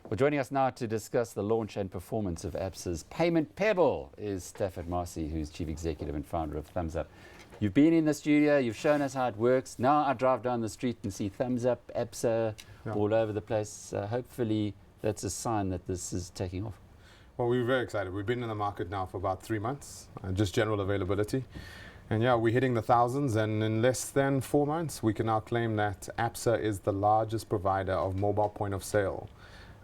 Well, joining us now to discuss the launch and performance of ABSA's payment Pebble is Stafford Masie, who's Chief Executive and founder of Thumbzup. You've been in the studio, you've shown us how it works. Now I drive down the street and see Thumbzup, ABSA all over the place. Hopefully that's a sign that this is taking off. Well, we're very excited. We've been in the market now for about 3 months, just general availability. And yeah, we're hitting the thousands, and in less than 4 months, we can now claim that ABSA is the largest provider of mobile point of sale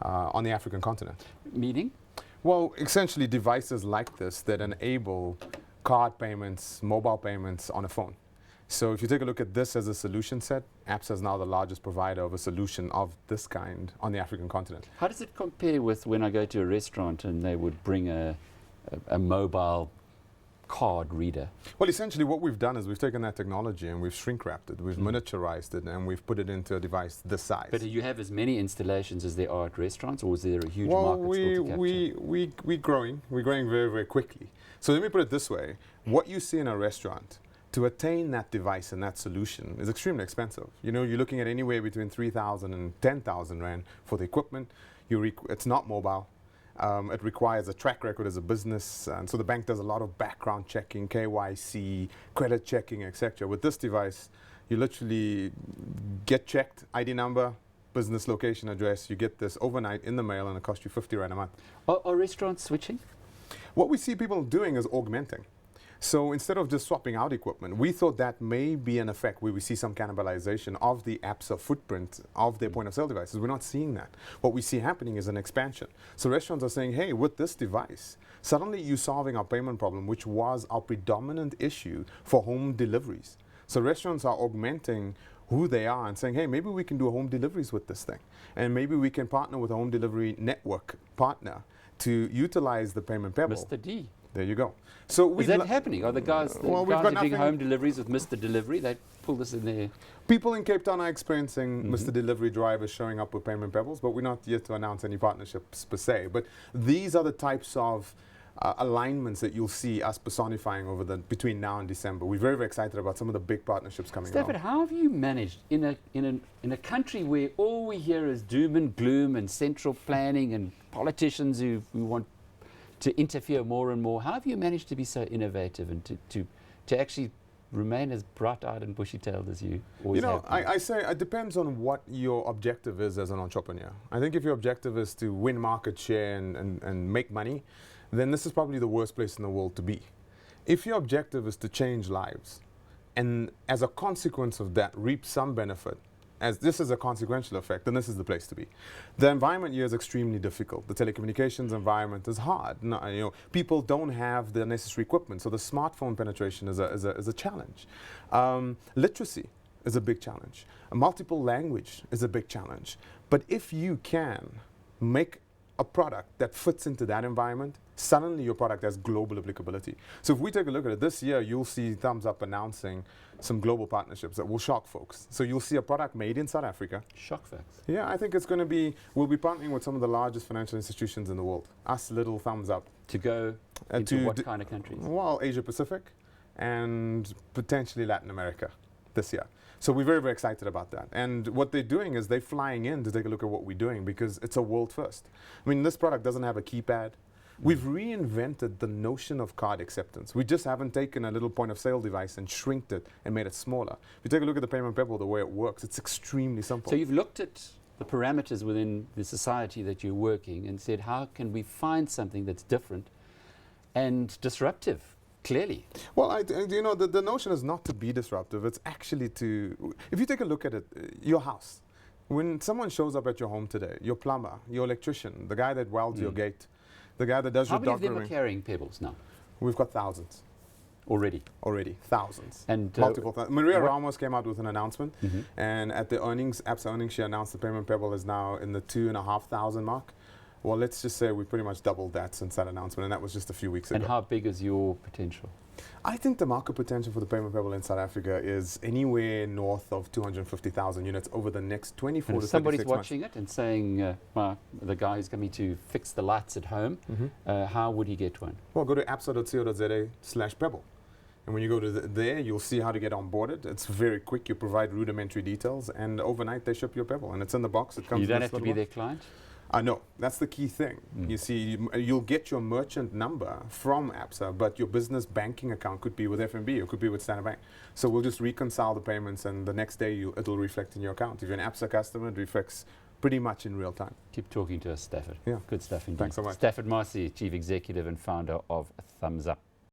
on the African continent. Meaning? Well, essentially devices like this that enable card payments, mobile payments on a phone. So if you take a look at this as a solution set, ABSA is now the largest provider of a solution of this kind on the African continent. How does it compare with when I go to a restaurant and they would bring a mobile card reader? Well, essentially what we've done is we've taken that technology and we've shrink wrapped it, we've miniaturized it, and we've put it into a device this size. But do you have as many installations as there are at restaurants, or is there a huge market still to capture? We're growing very, very quickly. So let me put it this way. What you see in a restaurant, to attain that device and that solution is extremely expensive. You know, you're looking at anywhere between 3,000 and 10,000 Rand for the equipment. It's not mobile. It requires a track record as a business, and so the bank does a lot of background checking, KYC, credit checking, etc. With this device, you literally get checked, ID number, business location, address, you get this overnight in the mail, and it costs you 50 Rand a month. Are restaurants switching? What we see people doing is augmenting. So instead of just swapping out equipment, we thought that may be an effect where we see some cannibalization of the ABSA footprint of their point of sale devices. We're not seeing that. What we see happening is an expansion. So restaurants are saying, hey, with this device, suddenly you're solving our payment problem, which was our predominant issue for home deliveries. So restaurants are augmenting who they are and saying, hey, maybe we can do home deliveries with this thing. And maybe we can partner with a home delivery network partner to utilize the payment Pebble. Mr. D. There you go. So is that happening? Are the guys, are doing home deliveries with Mr. Delivery? They pull this in there. People in Cape Town are experiencing Mr. Delivery drivers showing up with payment Pebbles, but we're not yet to announce any partnerships per se. But these are the types of alignments that you'll see us personifying over between now and December. We're very, very excited about some of the big partnerships coming along. Stafford, how have you managed in a country where all we hear is doom and gloom and central planning and politicians who want to interfere more and more? How have you managed to be so innovative and to actually remain as bright-eyed and bushy-tailed as you always have? You know, I say it depends on what your objective is as an entrepreneur. I think if your objective is to win market share and make money, then this is probably the worst place in the world to be. If your objective is to change lives, and as a consequence of that reap some benefit, as this is a consequential effect, then this is the place to be. The environment here is extremely difficult. The telecommunications environment is hard. No, you know, people don't have the necessary equipment, so the smartphone penetration is a challenge. Literacy is a big challenge. A multiple language is a big challenge. But if you can make a product that fits into that environment, suddenly your product has global applicability. So if we take a look at it, this year you'll see Thumbzup announcing some global partnerships that will shock folks. So you'll see a product made in South Africa. Shock folks. Yeah, I think it's going to be, we'll be partnering with some of the largest financial institutions in the world. Us little Thumbzup. To go into what kind of countries? Well, Asia Pacific and potentially Latin America this year. So we're very, very excited about that. And what they're doing is they're flying in to take a look at what we're doing because it's a world first. I mean, this product doesn't have a keypad. We've reinvented the notion of card acceptance. We just haven't taken a little point of sale device and shrinked it and made it smaller. If you take a look at the payment Pebble, the way it works, it's extremely simple. So you've looked at the parameters within the society that you're working and said, how can we find something that's different and disruptive? Clearly. Well, you know, the notion is not to be disruptive. It's actually to, if you take a look at it, your house. When someone shows up at your home today, your plumber, your electrician, the guy that welds your gate, the guy that does your dog grooming. How many of them are carrying Pebbles now? We've got thousands. Already? Already, thousands. And multiple Maria Ramos came out with an announcement, and at the ABSA earnings, she announced the payment Pebble is now in the 2,500 mark. Well, let's just say we pretty much doubled that since that announcement, and that was just a few weeks ago. And how big is your potential? I think the market potential for the payment Pebble in South Africa is anywhere north of 250,000 units over the next 24 to 36 months. Somebody's watching it and saying, the guy who's coming to fix the lights at home, how would he get one? Well, go to absa.co.za/Pebble. And when you go to there, you'll see how to get onboarded. It's very quick. You provide rudimentary details, and overnight they ship your Pebble, and it's in the box. It comes. You don't have to be their client. No, that's the key thing. You see, you'll get your merchant number from ABSA, but your business banking account could be with FNB or could be with Standard Bank. So we'll just reconcile the payments, and the next day it'll reflect in your account. If you're an ABSA customer, it reflects pretty much in real time. Keep talking to us, Stafford. Yeah. Good stuff indeed. Thanks so much. Stafford Masie, Chief Executive and founder of Thumbzup.